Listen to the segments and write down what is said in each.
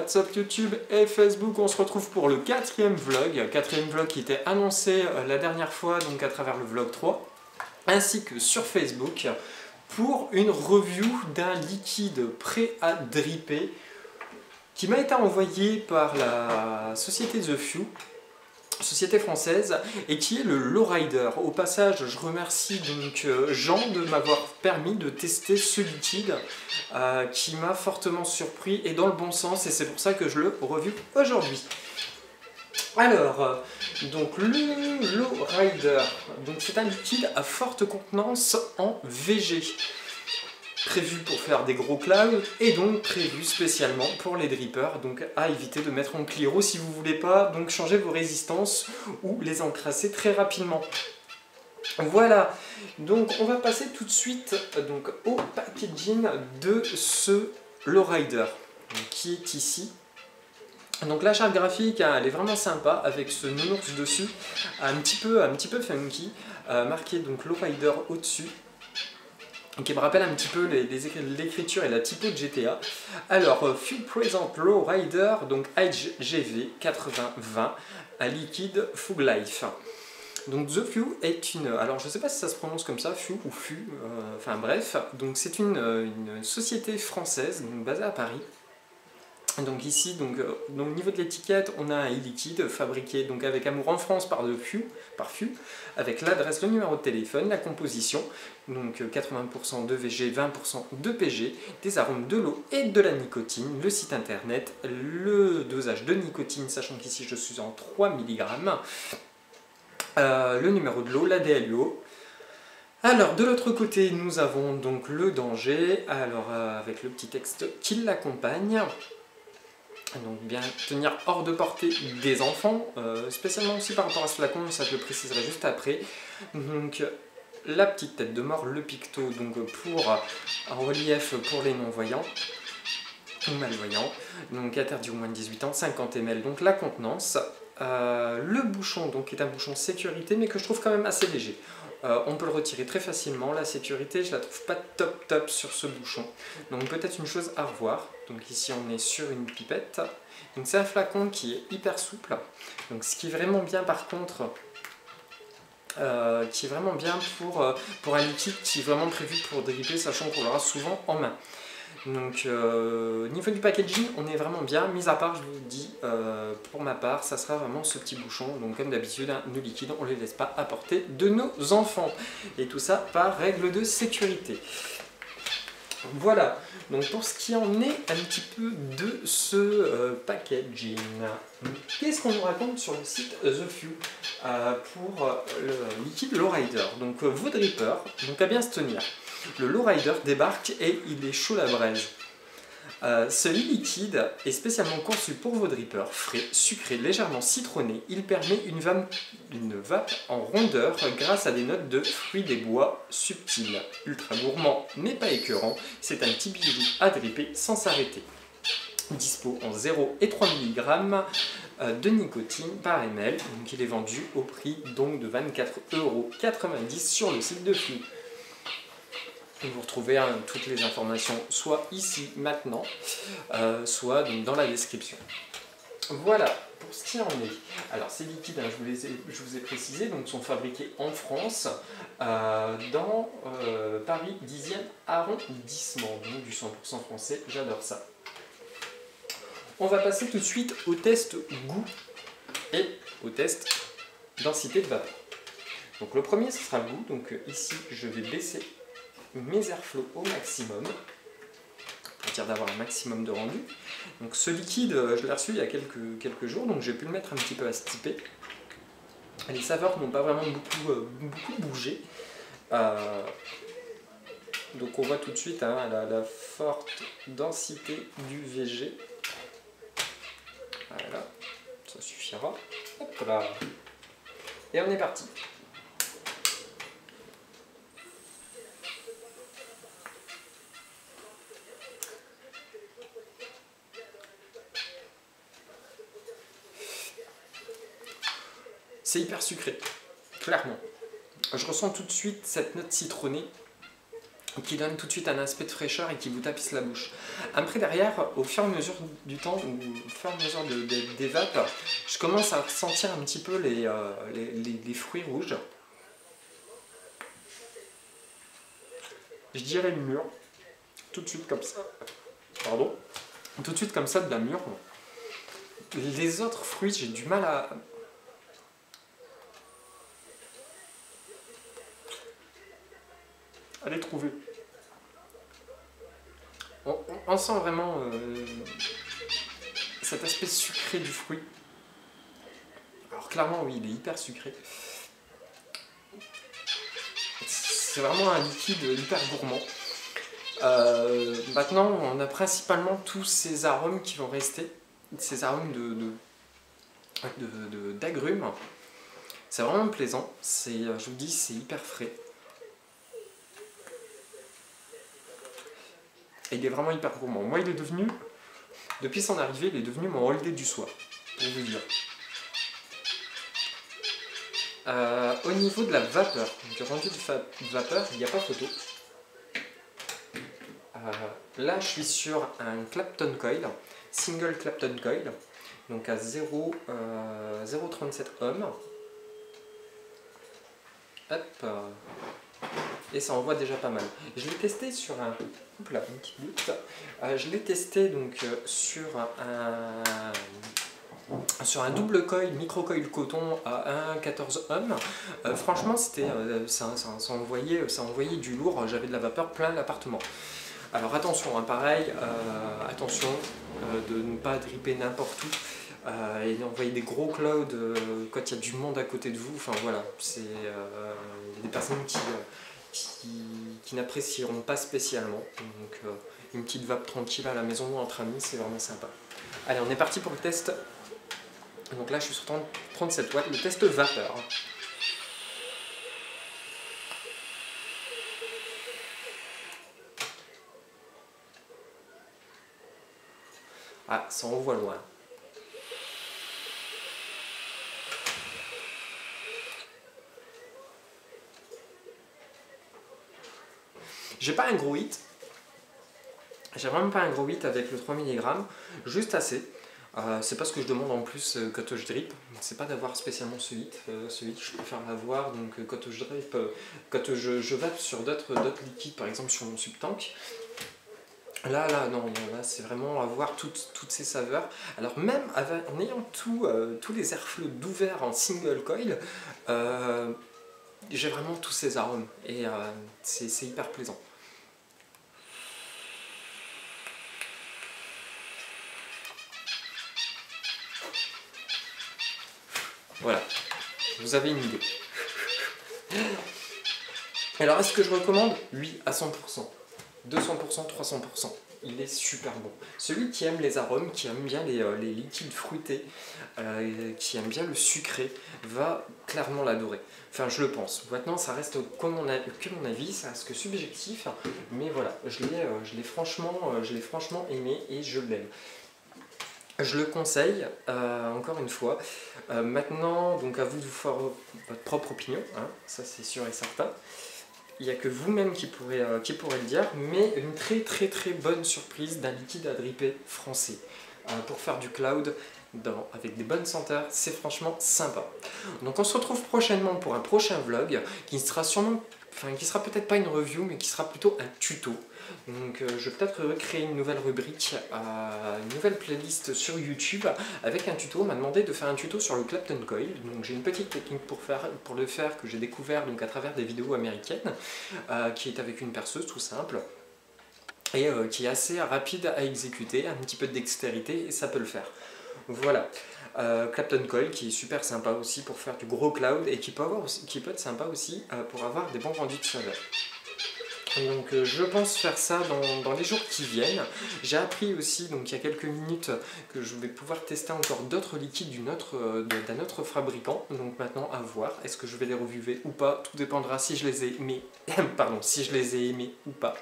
WhatsApp, YouTube et Facebook. On se retrouve pour le quatrième vlog qui était annoncé la dernière fois, donc à travers le vlog 3, ainsi que sur Facebook, pour une review d'un liquide prêt à dripper qui m'a été envoyé par la société The Few, société française, et qui est le Lowrider. Au passage, je remercie donc Jean de m'avoir permis de tester ce liquide qui m'a fortement surpris et dans le bon sens, et c'est pour ça que je le review aujourd'hui. Alors, donc le Lowrider, donc c'est un liquide à forte contenance en VG, prévu pour faire des gros clouds et donc prévu spécialement pour les drippers, donc à éviter de mettre en cliro si vous ne voulez pas donc changer vos résistances ou les encrasser très rapidement. Voilà, donc on va passer tout de suite donc au packaging de ce Lowrider qui est ici. Donc la charte graphique, elle est vraiment sympa avec ce nounours dessus, un petit peu funky, marqué donc Lowrider au-dessus, qui me rappelle un petit peu l'écriture et la typo de GTA. Alors, Few présente Lowrider, donc HGV 8020, un liquide Fug Life. Donc The Few est une, alors je ne sais pas si ça se prononce comme ça, Few ou Few, enfin bref, donc c'est une société française donc basée à Paris. Donc ici, donc, au niveau de l'étiquette, on a un e-liquide fabriqué donc avec amour en France par Few, avec l'adresse, le numéro de téléphone, la composition, donc 80% de VG, 20% de PG, des arômes, de l'eau et de la nicotine, le site internet, le dosage de nicotine, sachant qu'ici je suis en 3 mg, le numéro de l'eau, la DLUO. Alors de l'autre côté, nous avons donc le danger, alors avec le petit texte qui l'accompagne. Donc bien tenir hors de portée des enfants, spécialement aussi par rapport à ce flacon, ça je le préciserai juste après. Donc la petite tête de mort, le picto donc pour en relief pour les non-voyants ou malvoyants, donc interdit au moins de 18 ans, 50 ml, donc la contenance. Le bouchon donc est un bouchon sécurité mais que je trouve quand même assez léger. On peut le retirer très facilement, la sécurité je la trouve pas top sur ce bouchon, donc peut-être une chose à revoir. Donc ici on est sur une pipette, donc c'est un flacon qui est hyper souple, donc ce qui est vraiment bien par contre, qui est vraiment bien pour un liquide qui est vraiment prévu pour dripper, sachant qu'on l'aura souvent en main. Donc au niveau du packaging on est vraiment bien, mis à part je vous dis pour ma part ça sera vraiment ce petit bouchon, donc comme d'habitude hein, nos liquides on ne les laisse pas à portée de nos enfants et tout ça par règle de sécurité. Voilà, donc pour ce qui en est un petit peu de ce packaging, qu'est-ce qu'on nous raconte sur le site The Few pour le liquide Lowrider. Donc vos drippers, donc à bien se tenir. Le Lowrider débarque et il est chaud la braise. Ce liquide est spécialement conçu pour vos drippers, frais, sucré, légèrement citronné. Il permet une vape en rondeur grâce à des notes de fruits des bois subtiles. Ultra gourmand mais pas écœurant, c'est un petit bijou à dripper sans s'arrêter. Dispo en 0 et 3 mg de nicotine par ml. Donc il est vendu au prix donc de 24,90 € sur le site de Few. Vous retrouvez hein, toutes les informations soit ici maintenant, soit donc, dans la description. Voilà pour ce qui en est. Alors ces liquides, hein, je vous ai précisé, donc, sont fabriqués en France, dans Paris 10e arrondissement, donc du 100% français, j'adore ça. On va passer tout de suite au test goût et au test densité de vapeur. Donc le premier ce sera le goût, donc ici je vais baisser mes airflows au maximum pour dire d'avoir un maximum de rendu. Donc ce liquide je l'ai reçu il y a quelques jours, donc j'ai pu le mettre un petit peu à stiper. Les saveurs n'ont pas vraiment beaucoup bougé, donc on voit tout de suite hein, la forte densité du VG. Voilà, ça suffira. Hop là. Et on est parti. C'est hyper sucré, clairement. Je ressens tout de suite cette note citronnée qui donne tout de suite un aspect de fraîcheur et qui vous tapisse la bouche. Après derrière, au fur et à mesure du temps, ou au fur et à mesure des vapes, je commence à ressentir un petit peu les fruits rouges. Je dirais le mûr, tout de suite comme ça. Pardon. Tout de suite comme ça de la mûre. Les autres fruits, j'ai du mal à les trouver. On sent vraiment cet aspect sucré du fruit. Alors clairement, oui, il est hyper sucré. C'est vraiment un liquide hyper gourmand. Maintenant, on a principalement tous ces arômes qui vont rester. Ces arômes d'agrumes. C'est vraiment plaisant. Je vous dis, c'est hyper frais. Et il est vraiment hyper gourmand. Moi, il est devenu, depuis son arrivée, il est devenu mon holiday du soir, pour vous dire. Au niveau de la vapeur, du rendu de vapeur, il n'y a pas photo. Là, je suis sur un Clapton Coil, single Clapton Coil, donc à 0,37 ohms. Hop, et ça envoie déjà pas mal. Je l'ai testé sur un... Oups là, une petite goutte. Je l'ai testé donc sur un double coil, micro coil coton à 1,14 ohms. Franchement, ça envoyait du lourd. J'avais de la vapeur plein l'appartement. Alors attention, hein, pareil, attention de ne pas dripper n'importe où. Et d'envoyer des gros clouds quand il y a du monde à côté de vous. Enfin voilà, il y a des personnes qui n'apprécieront pas spécialement. Donc une petite vape tranquille à la maison ou entre amis, c'est vraiment sympa. Allez, on est parti pour le test. Donc là, je suis sur 37 watts, le test vapeur. Ah, ça envoie loin. J'ai pas un gros hit. J'ai vraiment pas un gros hit avec le 3 mg, juste assez. C'est pas ce que je demande en plus quand je drip, c'est pas d'avoir spécialement ce hit. Ce hit, je préfère l'avoir donc quand je drip, quand je vape sur d'autres liquides, par exemple sur mon subtank. Là, non, là c'est vraiment avoir toutes ces saveurs. Alors même en ayant tous les airflows d'ouvert en single coil, j'ai vraiment tous ces arômes et c'est hyper plaisant. Voilà, vous avez une idée. Alors est-ce que je recommande? Oui, à 100%. 200%, 300%. Il est super bon. Celui qui aime les arômes, qui aime bien les liquides fruités, qui aime bien le sucré, va clairement l'adorer. Enfin, je le pense. Maintenant, ça reste que mon avis, ça reste que subjectif, mais voilà, je l'ai franchement aimé et je l'aime. Je le conseille, encore une fois. Maintenant, donc à vous de vous faire votre propre opinion, hein, ça c'est sûr et certain. Il n'y a que vous-même qui pourrez le dire, mais une très bonne surprise d'un liquide à dripper français. Pour faire du cloud avec des bonnes senteurs, c'est franchement sympa. Donc on se retrouve prochainement pour un prochain vlog qui sera peut-être pas une review, mais qui sera plutôt un tuto. Donc je vais peut-être recréer une nouvelle rubrique, une nouvelle playlist sur YouTube avec un tuto. On m'a demandé de faire un tuto sur le Clapton Coil. Donc j'ai une petite technique pour le faire que j'ai découvert donc à travers des vidéos américaines, qui est avec une perceuse tout simple. Et qui est assez rapide à exécuter, un petit peu de dextérité et ça peut le faire. Voilà, Clapton Coil qui est super sympa aussi pour faire du gros cloud et qui peut être sympa aussi pour avoir des bons rendus de saveur. Donc je pense faire ça dans les jours qui viennent. J'ai appris aussi donc il y a quelques minutes que je vais pouvoir tester encore d'autres liquides d'un autre fabricant. Donc maintenant à voir, est-ce que je vais les revuver ou pas, tout dépendra si je les ai aimés, si je les ai aimés ou pas.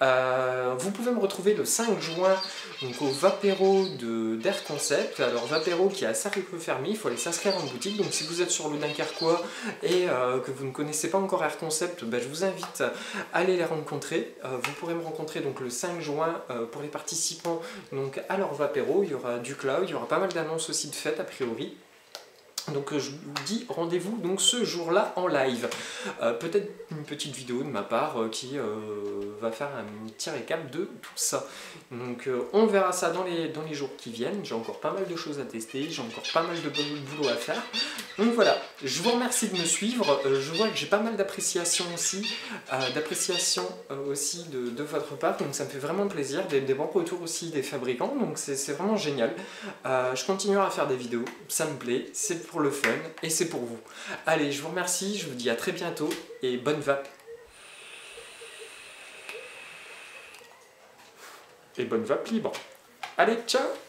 Vous pouvez me retrouver le 5 juin donc, au Vapéro d'Air Concept. Alors Vapéro qui est à Sarreguemines, il faut aller s'inscrire en boutique. Donc si vous êtes sur le Dunkerquois et que vous ne connaissez pas encore Air Concept, je vous invite à aller les rencontrer. Vous pourrez me rencontrer donc, le 5 juin pour les participants donc, à leur Vapéro. Il y aura du cloud, il y aura pas mal d'annonces aussi de fêtes a priori. Donc je vous dis rendez-vous donc ce jour-là en live. Peut-être une petite vidéo de ma part qui va faire un petit récap de tout ça. Donc on verra ça dans les jours qui viennent. J'ai encore pas mal de choses à tester, j'ai encore pas mal de boulot à faire. Donc voilà, je vous remercie de me suivre. Je vois que j'ai pas mal d'appréciation aussi, de votre part. Donc ça me fait vraiment plaisir, des bons retours aussi des fabricants. Donc c'est vraiment génial. Je continuerai à faire des vidéos, ça me plaît, c'est pour le fun et c'est pour vous. Allez, je vous remercie, je vous dis à très bientôt et bonne vape. Et bonne vape libre. Allez, ciao!